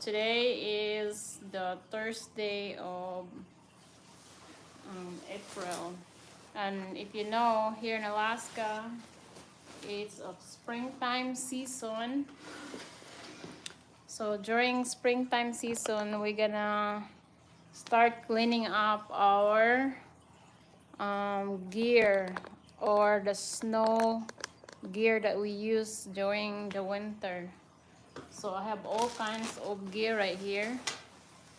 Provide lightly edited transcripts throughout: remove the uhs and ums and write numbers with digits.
today is the Thursday of April, and if you know, here in Alaska, it's a springtime season. So during springtime season, we're gonna start cleaning up our gear or the snow gear that we use during the winter. So I have all kinds of gear right here.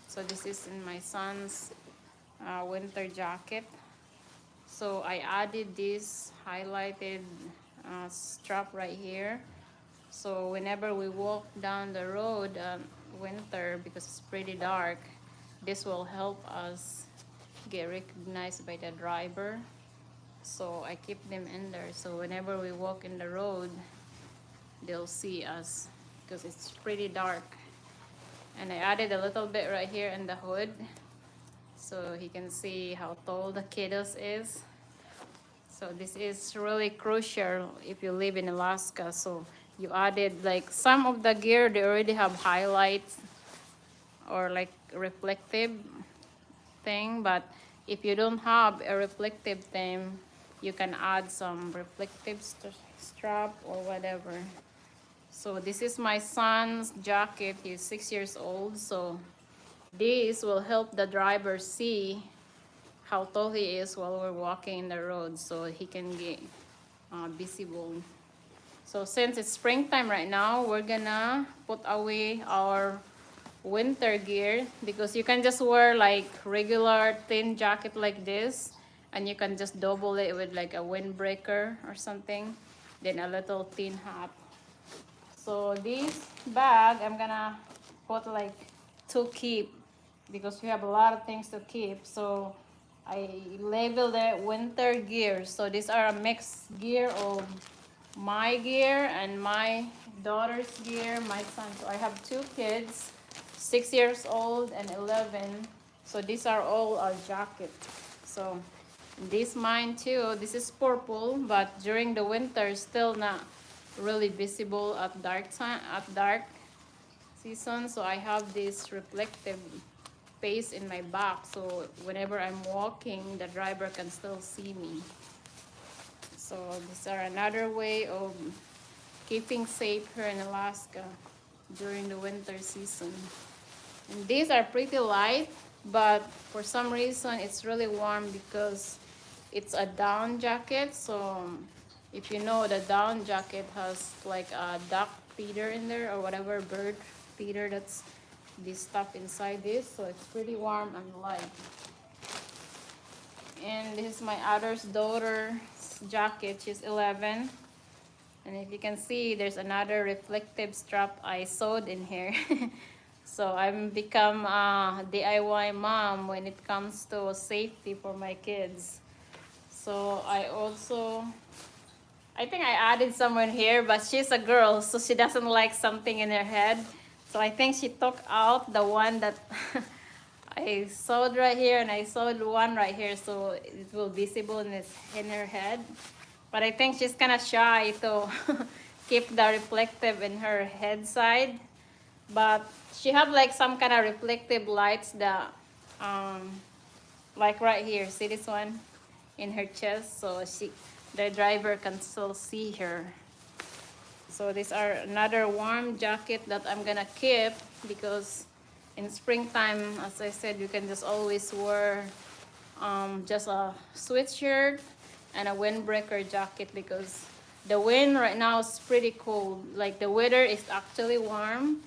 So this is in my son's winter jacket. So I added this highlighted strap right here. So whenever we walk down the road winter, because it's pretty dark, this will help us get recognized by the driver. So I keep them in there. So whenever we walk in the road, they'll see us because it's pretty dark. And I added a little bit right here in the hood so he can see how tall the kiddos is. So this is really crucial if you live in Alaska. So you added like some of the gear, they already have highlights or like reflective thing, but if you don't have a reflective thing, you can add some reflective strap or whatever. So this is my son's jacket. He's 6 years old, so this will help the driver see how tall he is while we're walking in the road, so he can get visible. So since it's springtime right now, we're gonna put away our winter gear because you can just wear like regular thin jacket like this, and you can just double it with like a windbreaker or something, then a little thin hat. So this bag I'm gonna put like to keep because we have a lot of things to keep. So I labeled it winter gear. So these are a mixed gear of my gear and my daughter's gear, my son. So I have two kids, 6 years old and 11. So these are all our jackets. So this mine too. This is purple, but during the winter still not really visible at dark time, at dark season. So I have this reflective face in my back, so whenever I'm walking, the driver can still see me. So these are another way of keeping safe here in Alaska during the winter season. And these are pretty light, but for some reason it's really warm because it's a down jacket. So if you know, the down jacket has like a duck feeder in there or whatever bird feeder, that's this stuff inside this, so it's pretty warm and light. And this is my other daughter's jacket. She's 11, and if you can see, there's another reflective strap I sewed in here. So I'm become a DIY mom when it comes to safety for my kids. So I think I added someone here, but she's a girl, so she doesn't like something in her head. So I think she took out the one that I sewed right here, and I sewed one right here, so it will be visible in her head. But I think she's kind of shy to keep the reflective in her head side. But she have like some kind of reflective lights that, like right here, see this one in her chest, so the driver can still see her. So these are another warm jacket that I'm gonna keep because in springtime, as I said, you can just always wear just a sweatshirt and a windbreaker jacket because the wind right now is pretty cold. Like the weather is actually warm,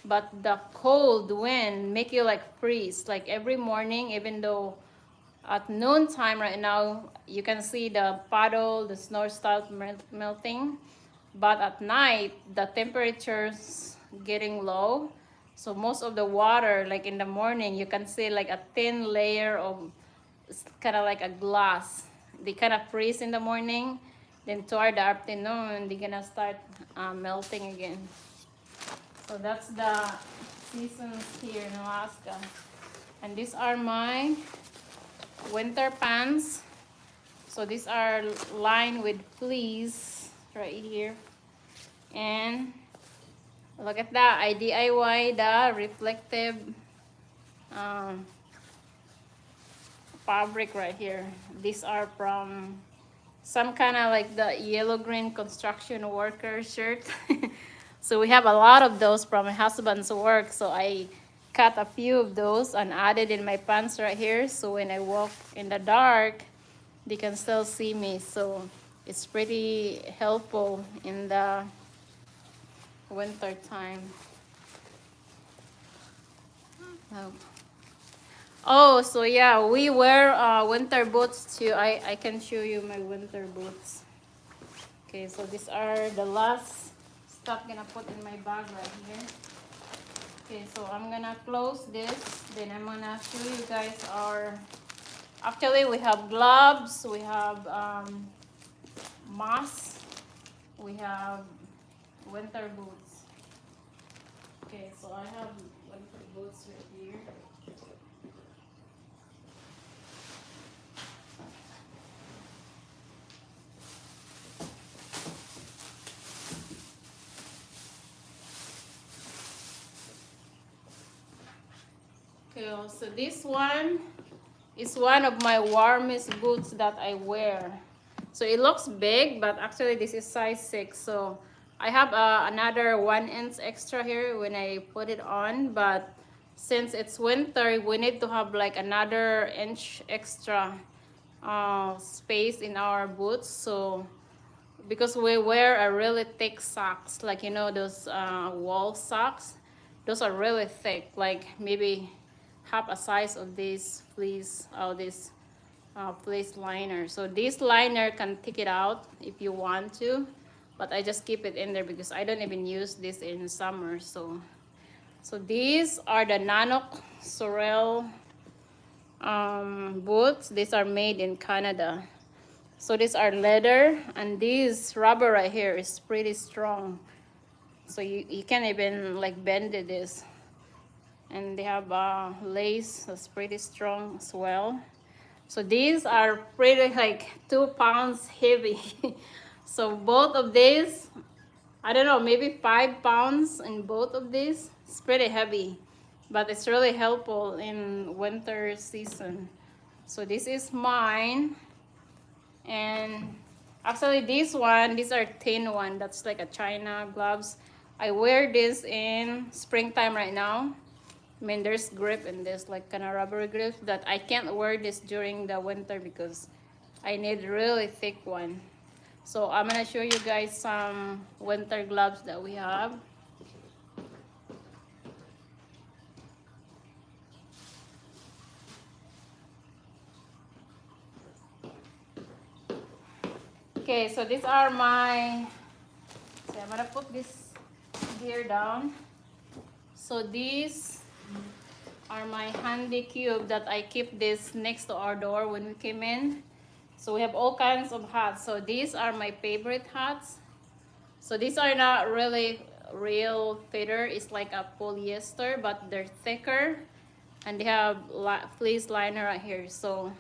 but the cold wind make you like freeze. Like every morning, even though at noon time right now, you can see the puddle, the snow start melting. But at night, the temperature's getting low. So most of the water, like in the morning, you can see like a thin layer of, it's kind of like a glass. They kind of freeze in the morning. Then toward the afternoon, they're gonna start melting again. So that's the seasons here in Alaska. And these are my winter pants. So these are lined with fleece right here. And Look at that. I DIY the reflective um, fabric right here. These are from some kind of like the yellow green construction worker shirt. So we have a lot of those from my husband's work. So I cut a few of those and added in my pants right here. So when I walk in the dark, they can still see me. So it's pretty helpful in the winter time. Oh. Oh, so yeah, we wear winter boots too. I can show you my winter boots. Okay, so these are the last stuff gonna put in my bag right here. Okay, so I'm gonna close this. Then I'm gonna show you guys our. Actually, we have gloves. We have mask. We have winter boots. Okay, so I have winter boots right here. Okay, so this one is one of my warmest boots that I wear. So it looks big, but actually this is size 6. So I have another 1 inch extra here when I put it on. But since it's winter, we need to have like another inch extra space in our boots. So because we wear a really thick socks, like you know those wall socks, those are really thick, like maybe half a size of this fleece, this fleece liner. So this liner can take it out if you want to, but I just keep it in there because I don't even use this in summer. So these are the Nanook Sorel boots. These are made in Canada. So these are leather, and this rubber right here is pretty strong. So you can't even like bend this. And they have lace that's pretty strong as well. So these are pretty like 2 pounds heavy. So both of these, I don't know, maybe 5 pounds in both of these. It's pretty heavy, but it's really helpful in winter season. So this is mine. And actually these are thin one. That's like a China gloves. I wear this in springtime right now. I mean, there's grip in this, like kind of rubber grip, that I can't wear this during the winter because I need really thick one. So I'm gonna show you guys some winter gloves that we have. Okay, so these are my, so I'm gonna put this gear down. So these are my handy cube that I keep this next to our door when we came in. So we have all kinds of hats. So these are my favorite hats. So these are not really real feather. It's like a polyester, but they're thicker. And they have fleece liner right here. So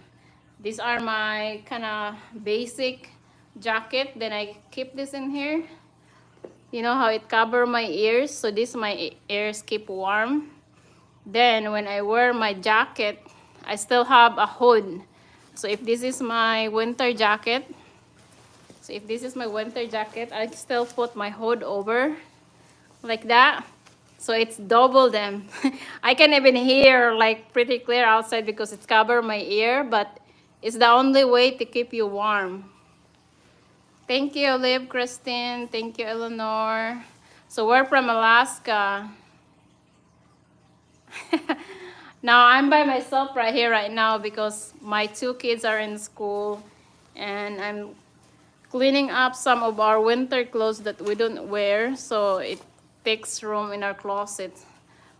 these are my kind of basic jacket. Then I keep this in here. You know how it cover my ears? So this my ears keep warm. Then when I wear my jacket, I still have a hood. So if this is my winter jacket, I still put my hood over like that. So it's double them. I can even hear like pretty clear outside because it's covered my ear, but it's the only way to keep you warm. Thank you, Liv, Christine. Thank you, Eleanor. So we're from Alaska. Now I'm by myself right here right now because my 2 kids are in school, and I'm cleaning up some of our winter clothes that we don't wear, so it takes room in our closet.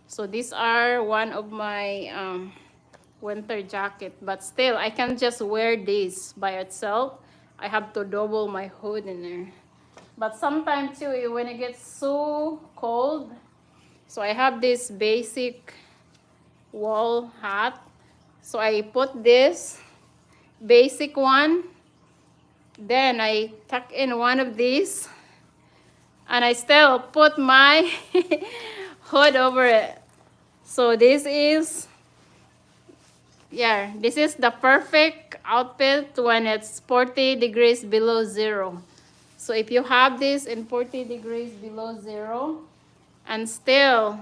So these are one of my winter jacket, but still I can't just wear this by itself. I have to double my hood in there. But sometimes too, when it gets so cold, so I have this basic wall hat. So I put this basic one, then I tuck in one of these, And I still put my hood over it. So this is, yeah, this is the perfect outfit when it's 40 degrees below zero. So if you have this in 40 degrees below zero, and still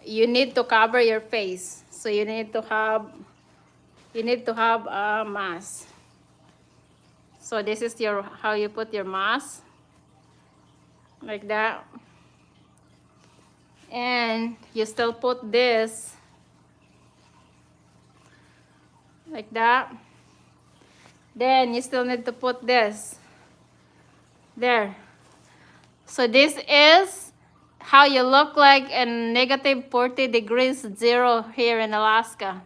you need to cover your face. So you need to have a mask. So this is your how you put your mask, like that. And you still put this like that. Then you still need to put this there. So this is how you look like in negative 40 degrees zero here in Alaska.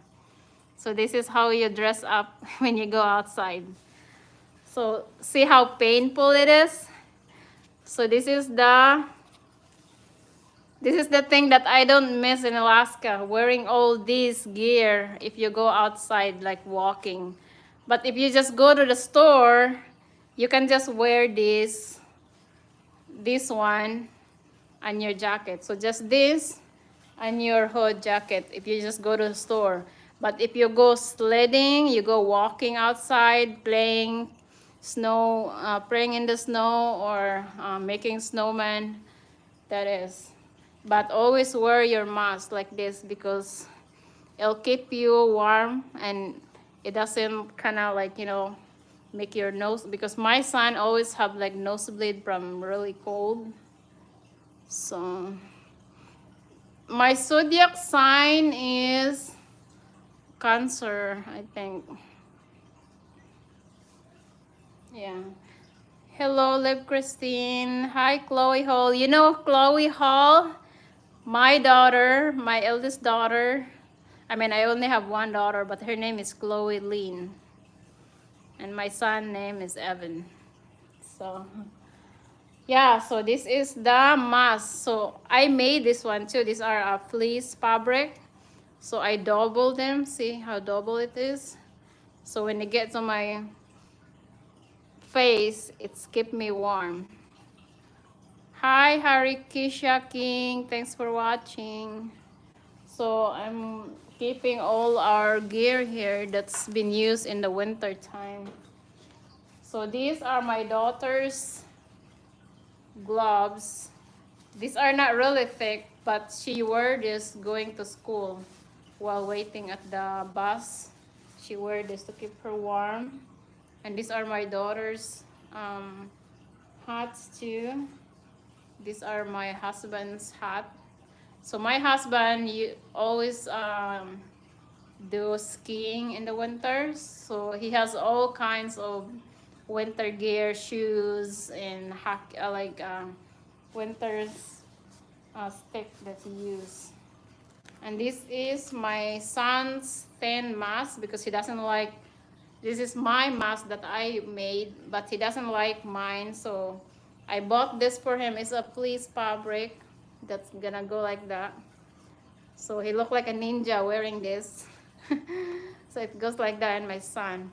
So this is how you dress up when you go outside. So see how painful it is? So this is the thing that I don't miss in Alaska, wearing all this gear if you go outside like walking. But if you just go to the store, you can just wear this one and your jacket. So just this and your hood jacket if you just go to the store. But if you go sledding, you go walking outside, playing snow, playing in the snow, or making snowmen, that is. But always wear your mask like this because it'll keep you warm and it doesn't kind of like, you know, make your nose, because my son always have like nosebleed from really cold. So my zodiac sign is Cancer, I think. Yeah. Hello, Liv Christine. Hi, Chloe Hall. You know Chloe Hall? My daughter, my eldest daughter. I mean, I only have one daughter, but her name is Chloe Lean. And my son name is Evan. So, yeah, so this is the mask. So I made this one too. These are a fleece fabric. So I double them. See how double it is? So when it gets on my face, it's keep me warm. Hi, Harry Kisha King. Thanks for watching. So I'm keeping all our gear here that's been used in the winter time. So these are my daughter's gloves. These are not really thick, but she wore this going to school while waiting at the bus. She wore this to keep her warm. And these are my daughter's hats too. These are my husband's hat. So my husband always do skiing in the winter. So he has all kinds of winter gear, shoes, and winter's stick that he use. And this is my son's thin mask because he doesn't like, this is my mask that I made, but he doesn't like mine. So I bought this for him. It's a fleece fabric that's gonna go like that. So he looked like a ninja wearing this. So it goes like that in my son.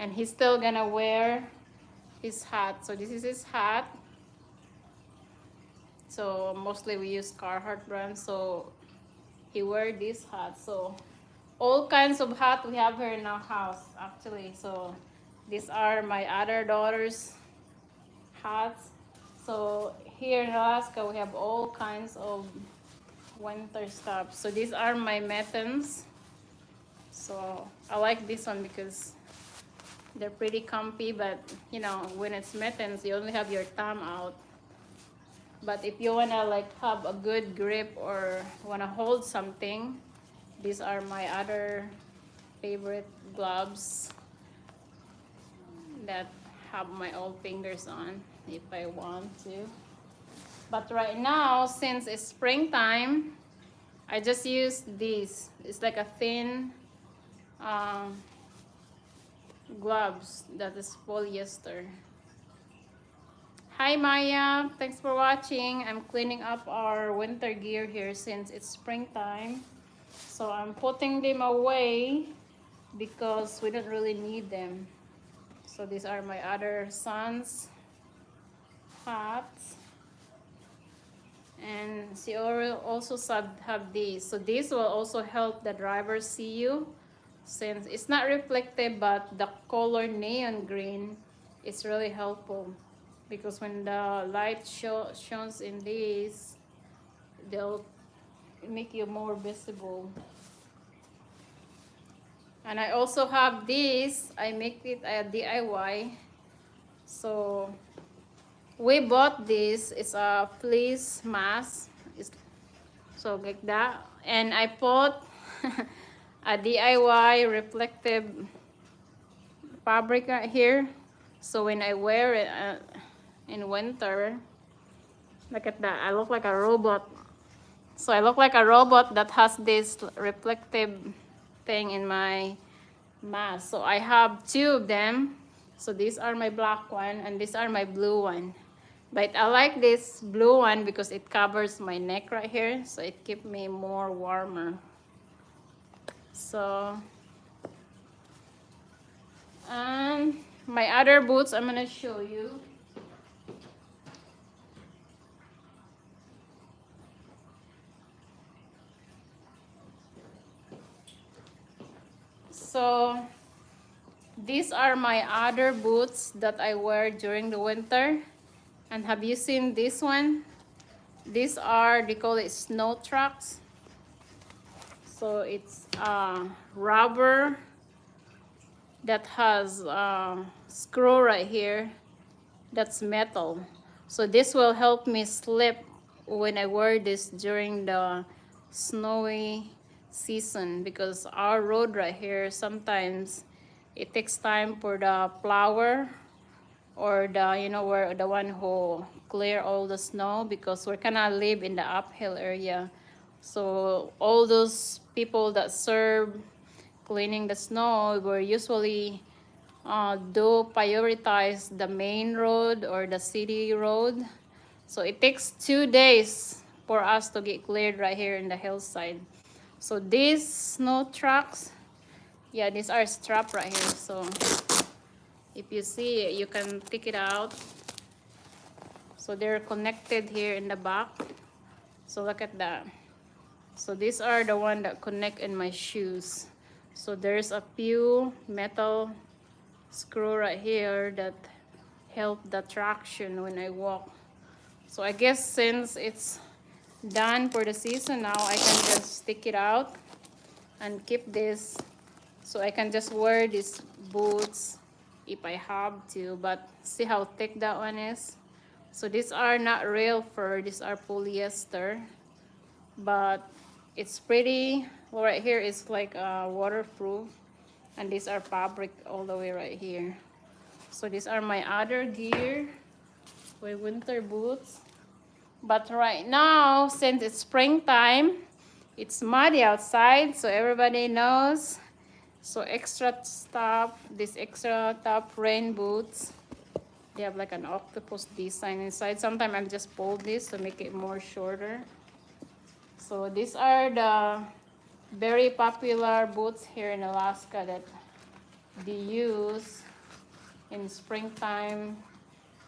And he's still gonna wear his hat. So this is his hat. So mostly we use Carhartt brand. So he wear this hat. So all kinds of hat we have here in our house actually. So these are my other daughter's hats. So here in Alaska we have all kinds of winter stuff. So these are my mittens. So I like this one because they're pretty comfy, but you know, when it's mittens, you only have your thumb out. But if you wanna like have a good grip or wanna hold something, these are my other favorite gloves that have my old fingers on if I want to. But right now, since it's springtime, I just use these. It's like a thin gloves that is polyester. Hi Maya, thanks for watching. I'm cleaning up our winter gear here since it's springtime. So I'm putting them away because we don't really need them. So these are my other sons' hot. And she also have these. So this will also help the driver see you, since it's not reflective, but the color neon green is really helpful, because when the light shines in these, they'll make you more visible. And I also have this. I make it a DIY. So we bought this. It's a fleece mask. It's so like that. And I bought a DIY reflective fabric right here. So when I wear it in winter, look at that. I look like a robot. So I look like a robot that has this reflective thing in my mask. So I have two of them. So these are my black one and these are my blue one. But I like this blue one because it covers my neck right here. So it keeps me more warmer. So, my other boots I'm gonna show you. So these are my other boots that I wear during the winter. And have you seen this one? These are, they call it snow tracks. So it's rubber that has a screw right here that's metal. So this will help me slip when I wear this during the snowy season, because our road right here, sometimes it takes time for the plower or the, you know, where the one who clear all the snow, because we're kind of live in the uphill area. So all those people that serve cleaning the snow will usually do prioritize the main road or the city road. So it takes 2 days for us to get cleared right here in the hillside. So these snow trucks, yeah, these are strapped right here. So if you see it, you can take it out. So they're connected here in the back. So look at that. So these are the one that connect in my shoes. So there's a few metal screw right here that help the traction when I walk. So I guess since it's done for the season now, I can just stick it out and keep this. So I can just wear these boots if I have to. But see how thick that one is? So these are not real fur, these are polyester. But it's pretty. Well, right here is like waterproof. And these are fabric all the way right here. So these are my other gear, my winter boots. But right now, since it's springtime, it's muddy outside, so everybody knows. So extra stuff, this extra top rain boots. They have like an octopus design inside. Sometimes I'm just pull this to make it more shorter. So these are the very popular boots here in Alaska that they use in springtime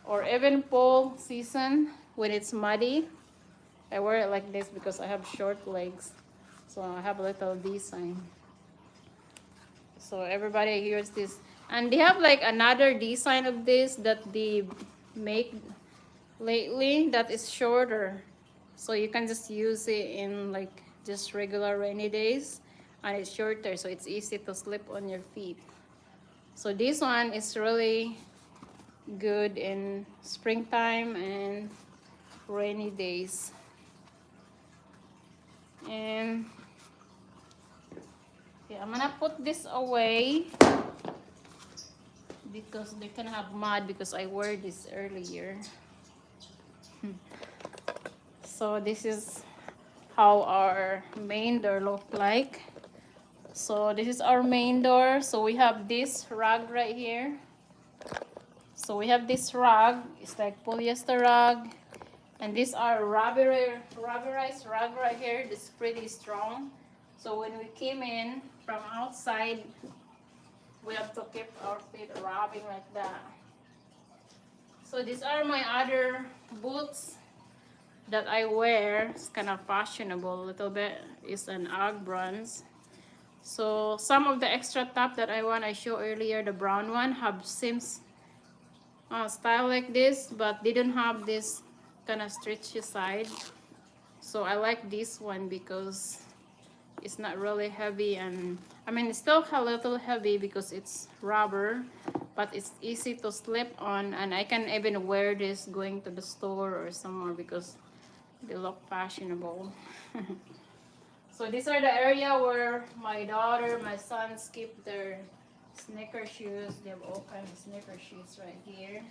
or even fall season when it's muddy. I wear it like this because I have short legs, so I have a little design. So everybody hears this, and they have like another design of this that they make lately that is shorter, so you can just use it in like just regular rainy days, and it's shorter, so it's easy to slip on your feet. So this one is really good in springtime and rainy days. And yeah, I'm gonna put this away because they can have mud because I wore this earlier. So this is how our main door look like. So this is our main door. So we have this rug right here. So we have this rug. It's like polyester rug. And these are rubberized rug right here. This is pretty strong. So when we came in from outside, we have to keep our feet rubbing like that. So these are my other boots that I wear. It's kind of fashionable a little bit. It's an Ugg bronze. So some of the extra top that I showed earlier, the brown one, have seams style like this, but didn't have this kind of stretchy side. So I like this one because it's not really heavy, and I mean it's still a little heavy because it's rubber, but it's easy to slip on, and I can even wear this going to the store or somewhere because they look fashionable. So these are the area where my daughter, my sons keep their sneaker shoes. They have all kinds of sneaker shoes right here.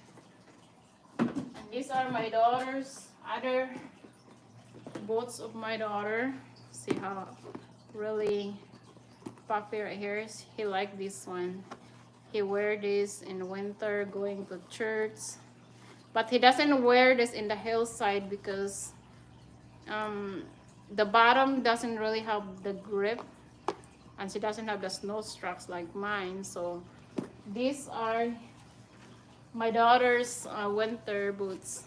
And these are my daughter's other boots of my daughter. See how really puffy right here. He like this one. He wear this in winter going to church, but he doesn't wear this in the hillside because the bottom doesn't really have the grip, and she doesn't have the snow straps like mine. So these are my daughter's winter boots.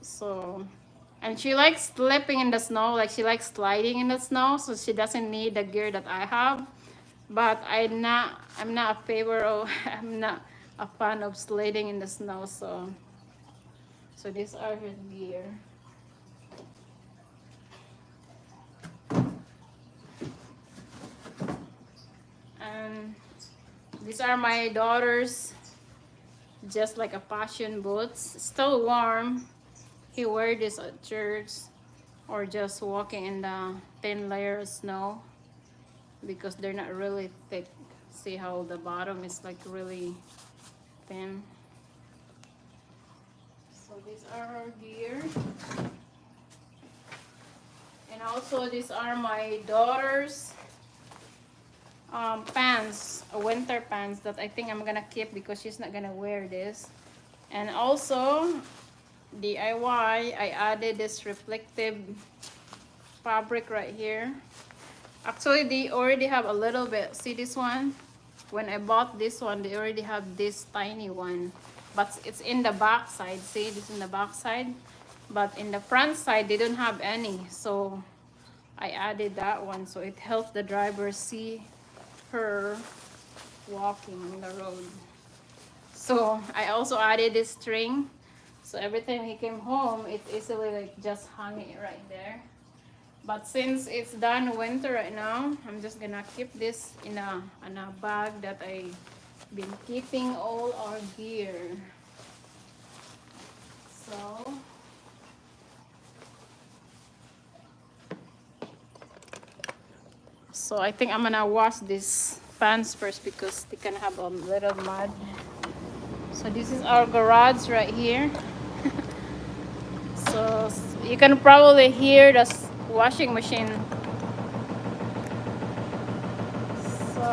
So, and she likes slipping in the snow, like she likes sliding in the snow, so she doesn't need the gear that I have. But I'm not a favor of I'm not a fan of sliding in the snow. So these are her gear. And these are my daughter's, just like a fashion boots. Still warm. He wear this at church or just walking in the thin layer of snow because they're not really thick. See how the bottom is like really thin. So these are her gear. And also these are my daughter's pants, winter pants that I think I'm gonna keep because she's not gonna wear this. And also DIY, I added this reflective fabric right here. Actually they already have a little bit. See this one? When I bought this one, they already have this tiny one, but it's in the back side. See, this in the back side, but in the front side they don't have any, so I added that one so it helps the driver see her walking on the road. So I also added this string, so every time he came home it easily like just hung it right there. But since it's done winter right now, I'm just gonna keep this in a bag that I've been keeping all our gear. So I think I'm gonna wash these pants first because they can have a little mud. So this is our garage right here. So you can probably hear the washing machine. So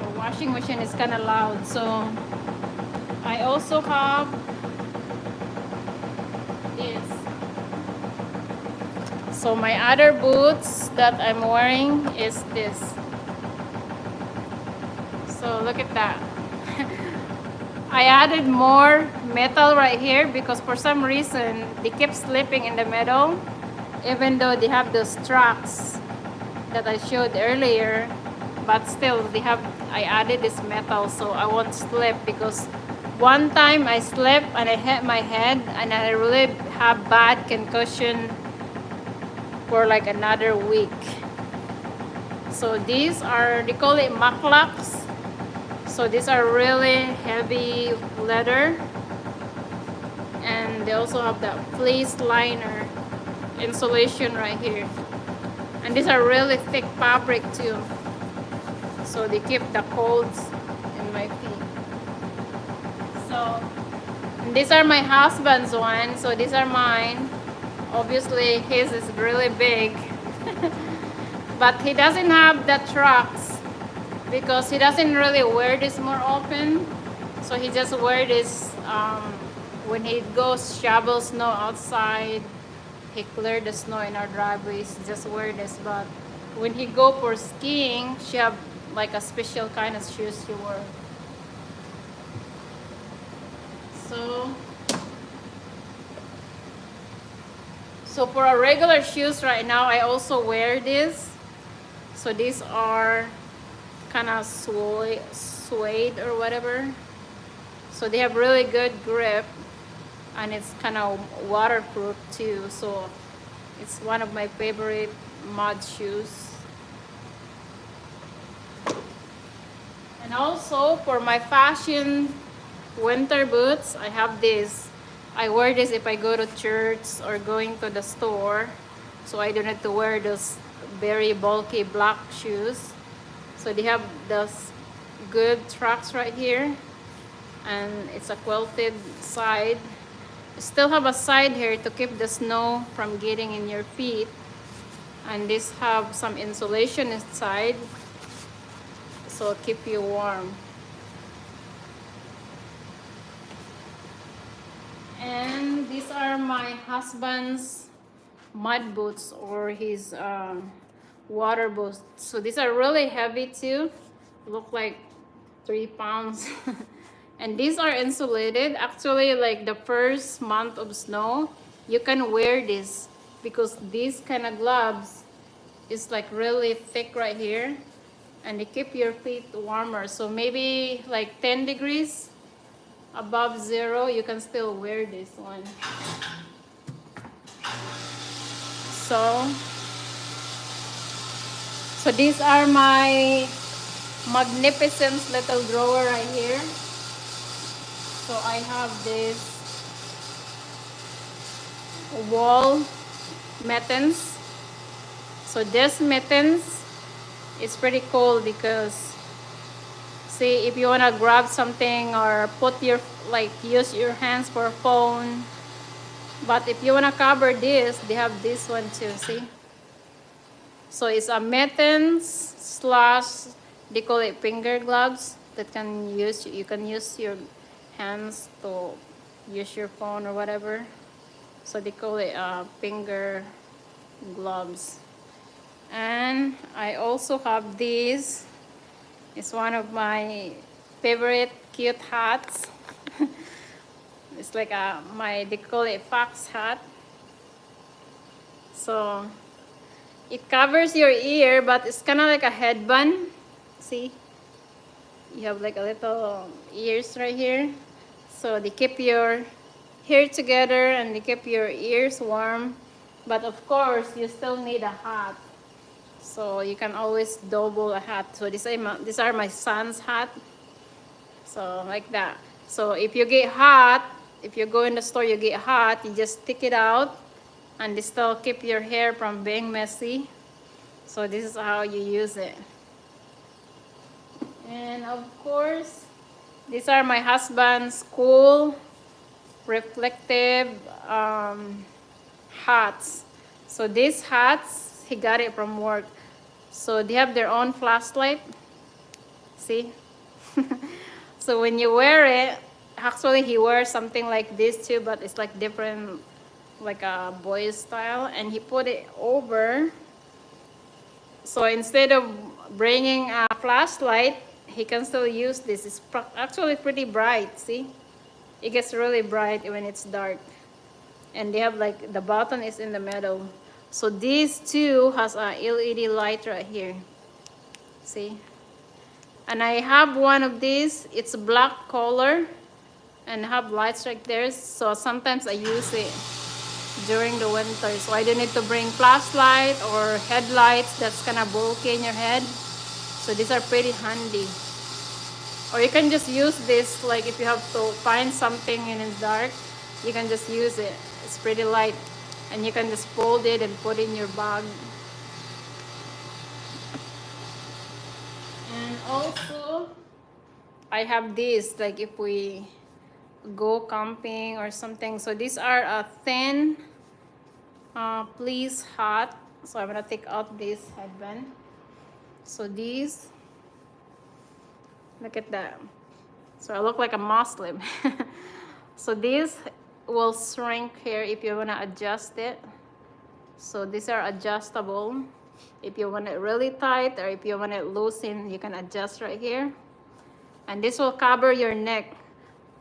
the washing machine is kind of loud. So I also have this. So my other boots that I'm wearing is this. So look at that. I added more metal right here because for some reason they keep slipping in the middle, even though they have those tracks that I showed earlier, but still I added this metal so I won't slip, because one time I slipped and I hit my head and I really have bad concussion for like another week. So these are, they call it mucklucks. So these are really heavy leather, and they also have that fleece liner insulation right here, and these are really thick fabric too, so they keep the colds in my feet. So these are my husband's one, so these are mine. Obviously his is really big but he doesn't have the trucks because he doesn't really wear this more often, so he just wear this when he goes shovel snow outside. He cleared the snow in our driveways, just wear this. But when he go for skiing, like a special kind of shoes you wear. So for a regular shoes right now, I also wear this. So these are kind of suede or whatever. So they have really good grip, and it's kind of waterproof too. So it's one of my favorite mud shoes. And also for my fashion winter boots, I have this. I wear this if I go to church or going to the store. So I don't have to wear those very bulky black shoes. So they have those good tracks right here. And it's a quilted side. Still have a side here to keep the snow from getting in your feet. And this have some insulation inside, so keep you warm. And these are my husband's mud boots, or his water boots. So these are really heavy too, look like 3 pounds. And these are insulated. Actually, like the first month of snow, you can wear this because these kind of gloves is like really thick right here, and they keep your feet warmer. So maybe like 10 degrees above zero, you can still wear this one. So these are my magnificent little drawer right here. So I have this wall mittens. So this mittens is pretty cool because, see, if you want to grab something or put your, like, use your hands for a phone. But if you want to cover this, they have this one too, see? So it's a mittens slash, they call it finger gloves, that you can use your hands to use your phone or whatever. So they call it finger gloves. And I also have this. It's one of my favorite cute hats. It's like they call it fox hat. So it covers your ear, but it's kind of like a headband. See? You have like a little ears right here. So they keep your hair together and they keep your ears warm. But of course, you still need a hat. So you can always double a hat. So these are my son's hat. So like that. So if you get hot, if you go in the store, you get hot, you just stick it out, and they still keep your hair from being messy. So this is how you use it. And of course, these are my husband's cool reflective hats. So these hats, he got it from work. So they have their own flashlight. See? So when you wear it, actually he wears something like this too, but it's like different, like a boy's style, and he put it over. So instead of bringing a flashlight, he can still use this. It's actually pretty bright, see? It gets really bright when it's dark. And they have like, the button is in the middle. So these two has a LED light right here. See? And I have one of these. It's a black color and have lights right there. So sometimes I use it during the winter. So I don't need to bring flashlight or headlights that's kind of bulky in your head. So these are pretty handy. Or you can just use this, like if you have to find something and it's dark, you can just use it. It's pretty light. And you can just fold it and put in your bag. And also, I have this, like if we go camping or something. So these are a thin fleece hat. So I'm gonna take out this headband. So these, look at that. So I look like a Muslim. So these will shrink here if you wanna adjust it. So these are adjustable. If you want it really tight or if you want it loosened, you can adjust right here. And this will cover your neck.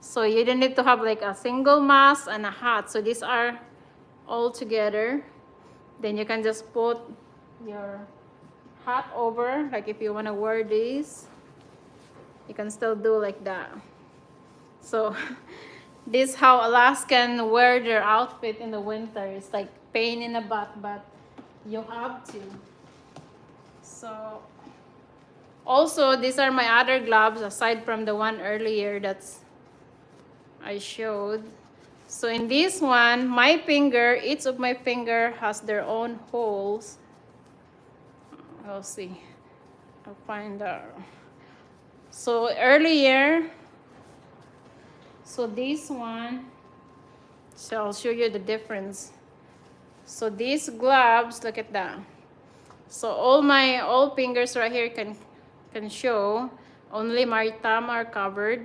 So you don't need to have like a single mask and a hat. So these are all together. Then you can just put your hat over. Like if you want to wear these, you can still do like that. So this is how Alaskan wear their outfit in the winter. It's like pain in the butt, but you have to. So also these are my other gloves aside from the one earlier that's I showed. So in this one, my finger, each of my finger has their own holes. I'll see. I'll find out. So earlier, so this one, so I'll show you the difference. So these gloves, look at that. So all fingers right here can show. Only my thumb are covered,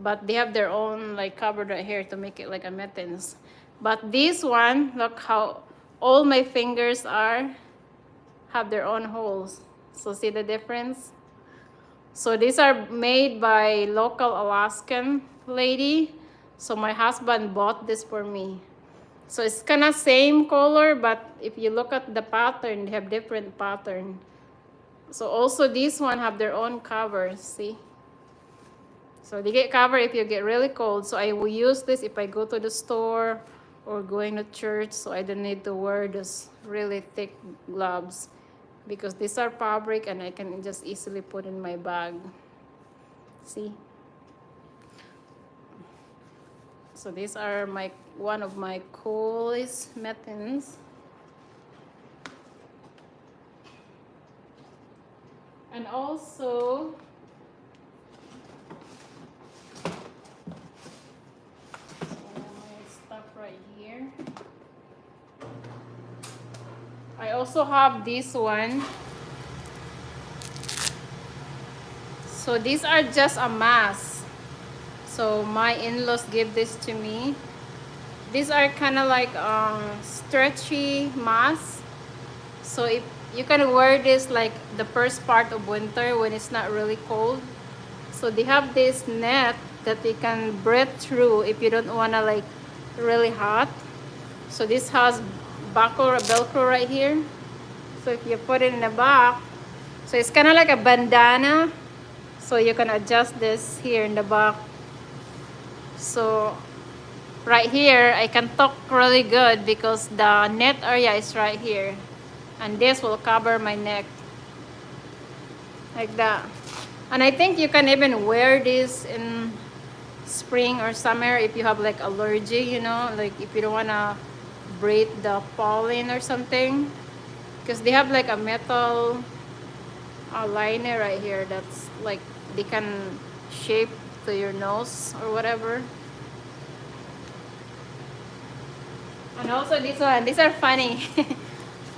but they have their own like covered right here to make it like a mittens. But this one, look how all my fingers have their own holes. So see the difference? So these are made by local Alaskan lady. So my husband bought this for me. So it's kind of same color, but if you look at the pattern, they have different pattern. So also this one have their own covers, see? So they get covered if you get really cold. So I will use this if I go to the store or going to church. So I don't need to wear those really thick gloves because these are fabric and I can just easily put in my bag. See? So these are one of my coolest mittens. And also stuff right here. I also have this one. So these are just a mask. So my in-laws give this to me. These are kind of like stretchy masks. So if you can wear this like the first part of winter when it's not really cold. So they have this net that you can breathe through if you don't want to like really hot. So this has Velcro right here. So if you put it in the back, so it's kind of like a bandana. So you can adjust this here in the back. So right here, I can talk really good because the net area is right here. And this will cover my neck. Like that. And I think you can even wear this in spring or summer if you have like allergy, you know, like if you don't want to breathe the pollen or something. Because they have like a metal liner right here that's like they can shape to your nose or whatever. And also this one, these are funny.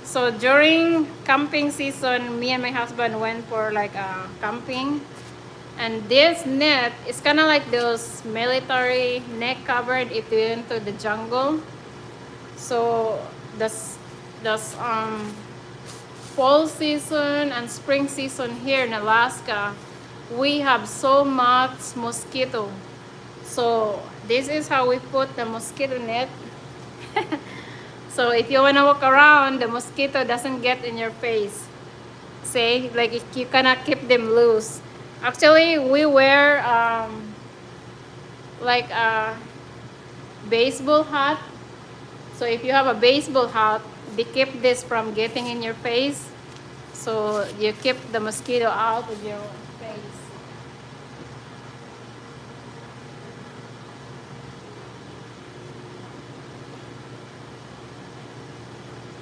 So during camping season, me and my husband went for like a camping. And this net is kind of like those military neck covered if you into the jungle. So this fall season and spring season here in Alaska, we have so much mosquito. So this is how we put the mosquito net. So if you want to walk around, the mosquito doesn't get in your face. See, like you cannot keep them loose. Actually, we wear like a baseball hat. So if you have a baseball hat, they keep this from getting in your face. So you keep the mosquito out of your face.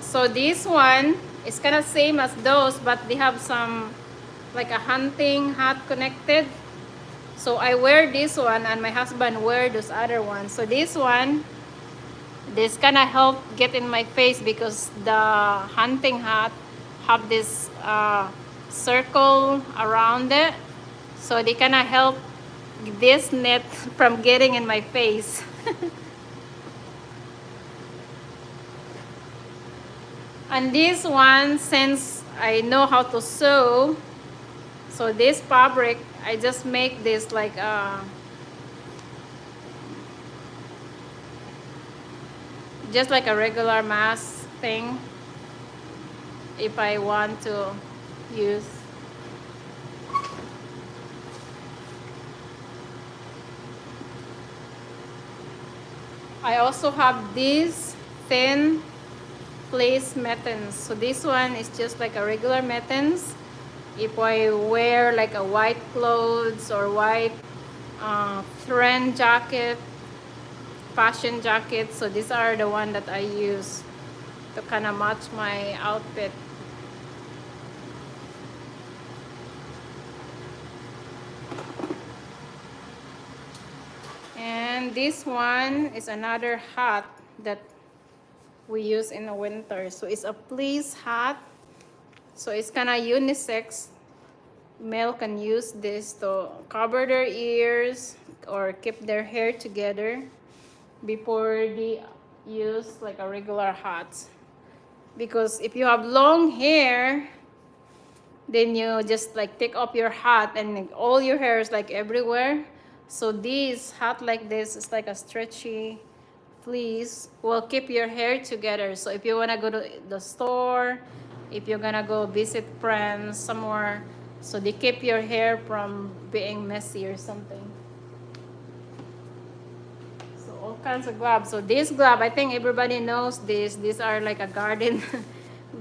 So this one is kind of same as those, but they have some like a hunting hat connected. So I wear this one and my husband wear those other ones. So this one, this kind of help get in my face because the hunting hat have this circle around it. So they kind of help this net from getting in my face. And this one, since I know how to sew. So this fabric, I just make this like just like a regular mask thing if I want to use. I also have these thin fleece mittens. So this one is just like a regular mittens. If I wear like a white clothes or white trend jacket, fashion jacket, so these are the one that I use to kind of match my outfit. And this one is another hat that we use in the winter. So it's a fleece hat. So it's kind of unisex. Male can use this to cover their ears or keep their hair together before they use like a regular hat. Because if you have long hair, then you just like take off your hat and all your hair is like everywhere. So this hat like this is like a stretchy fleece will keep your hair together. So if you want to go to the store, if you're gonna go visit friends somewhere, so they keep your hair from being messy or something. So all kinds of gloves. So this glove, I think everybody knows this. These are like a garden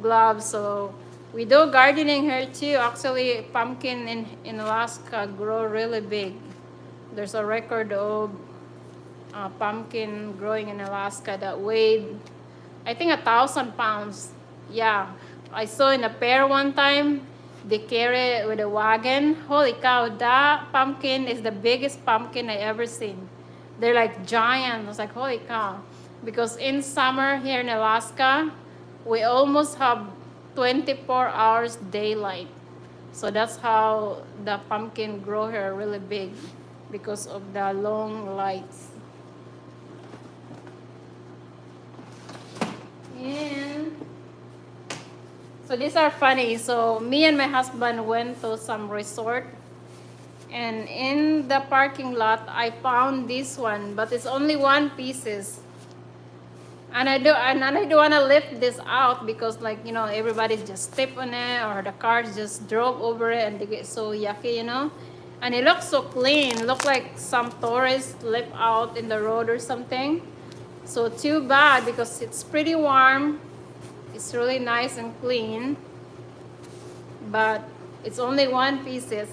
gloves. So we do gardening here too. Actually, pumpkin in Alaska grow really big. There's a record of pumpkin growing in Alaska that weighed, I think, 1,000 pounds. Yeah, I saw in a fair one time. They carry it with a wagon. Holy cow, that pumpkin is the biggest pumpkin I ever seen. They're like giant. I was like, holy cow. Because in summer here in Alaska, we almost have 24 hours daylight. So that's how the pumpkin grow here really big because of the long lights. And so these are funny. So me and my husband went to some resort, and in the parking lot I found this one, but it's only one pieces. And I don't want to lift this out because, like, you know, everybody's just step on it or the cars just drove over it and they get so yucky, you know. And it looks so clean. Look like some tourists left out in the road or something. So too bad because it's pretty warm. It's really nice and clean. But it's only one pieces.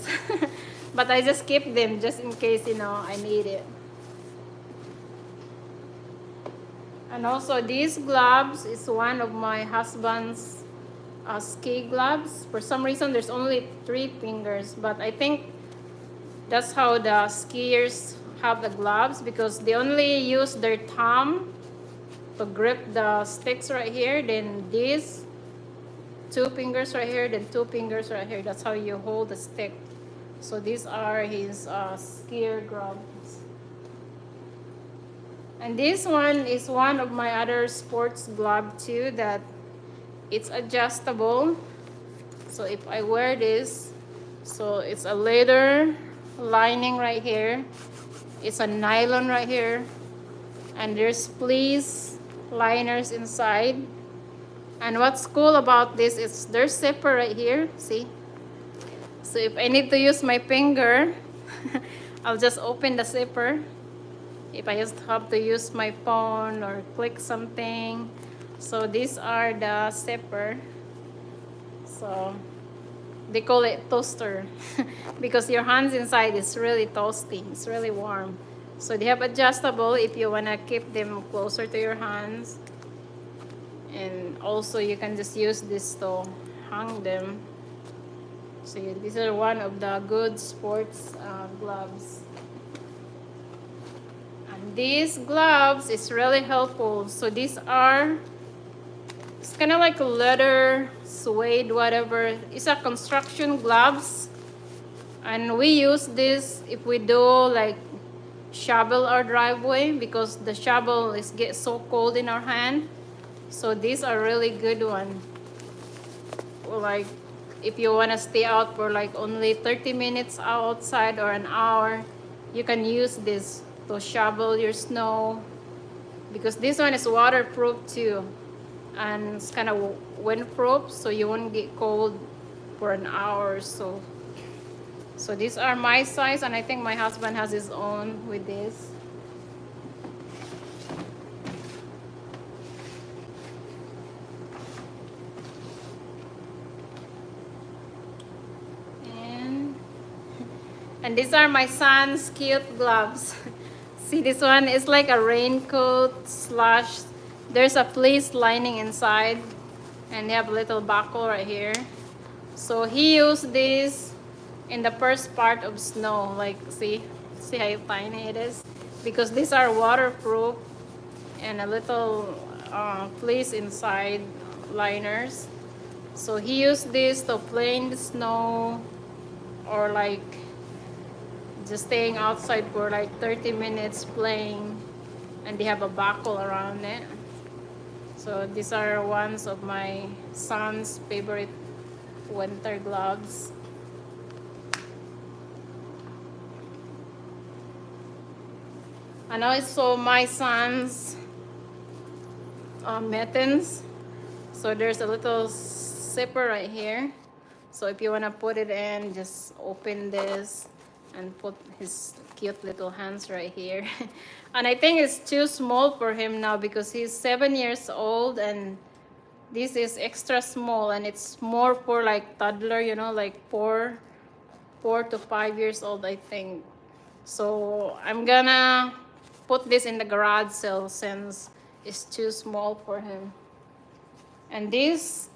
But I just keep them just in case, you know, I need it. And also these gloves is one of my husband's ski gloves. For some reason there's only 3 fingers, but I think that's how the skiers have the gloves because they only use their thumb to grip the sticks right here. Then these 2 fingers right here, then 2 fingers right here. That's how you hold the stick. So these are his skier gloves. And this one is one of my other sports glove too that it's adjustable. So if I wear this, so it's a leather lining right here. It's a nylon right here. And there's fleece liners inside. And what's cool about this is there's zipper right here, see? So if I need to use my finger, I'll just open the zipper. If I just have to use my phone or click something. So these are the zipper. So they call it toaster because your hands inside is really toasty. It's really warm. So they have adjustable if you want to keep them closer to your hands. And also you can just use this to hang them. So these are one of the good sports gloves. These gloves is really helpful. So these are, it's kind of like a leather, suede, whatever. It's a construction gloves. And we use this if we do like shovel our driveway because the shovel is get so cold in our hand. So these are really good one. like if you want to stay out for like only 30 minutes outside or an hour, you can use this to shovel your snow, because this one is waterproof too, and it's kind of windproof, so you won't get cold for an hour or so. So these are my size, and I think my husband has his own with this. And these are my son's cute gloves. See, this one is like a raincoat slash, there's a fleece lining inside, and they have a little buckle right here. So he used this in the first part of snow. Like, see how tiny it is? Because these are waterproof, and a little fleece inside liners. So he used this to play in the snow, or like just staying outside for like 30 minutes playing, and they have a buckle around it. So these are ones of my son's favorite winter gloves. And also my son's mittens. So there's a little zipper right here. So if you want to put it in, just open this and put his cute little hands right here. And I think it's too small for him now because he's 7 years old, and this is extra small, and it's more for like toddler, you know, like 4 to 5 years old, I think. So I'm gonna put this in the garage sale since it's too small for him. And these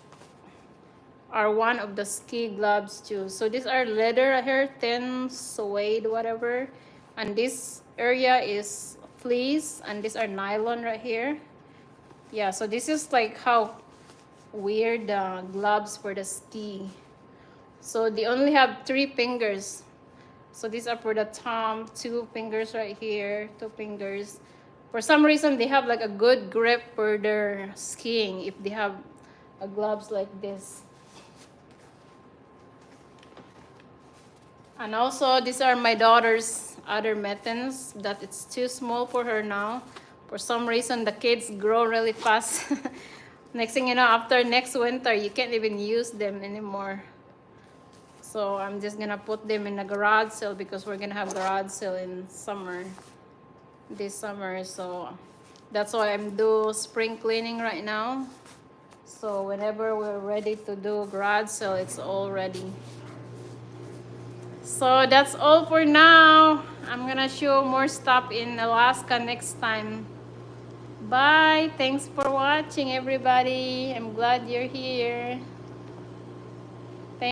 are one of the ski gloves too. So these are leather right here, thin suede, whatever. And this area is fleece, and these are nylon right here. Yeah, so this is like how weird gloves for the ski. So they only have 3 fingers. So these are for the thumb, 2 fingers right here, 2 fingers. For some reason, they have like a good grip for their skiing if they have gloves like this. And also, these are my daughter's other mittens that it's too small for her now. For some reason, the kids grow really fast. Next thing you know, after next winter, you can't even use them anymore. So I'm just gonna put them in a garage sale because we're gonna have garage sale in summer, this summer. So that's why I'm doing spring cleaning right now. So whenever we're ready to do garage sale, it's all ready. So that's all for now. I'm gonna show more stuff in Alaska next time. Bye. Thanks for watching, everybody. I'm glad you're here.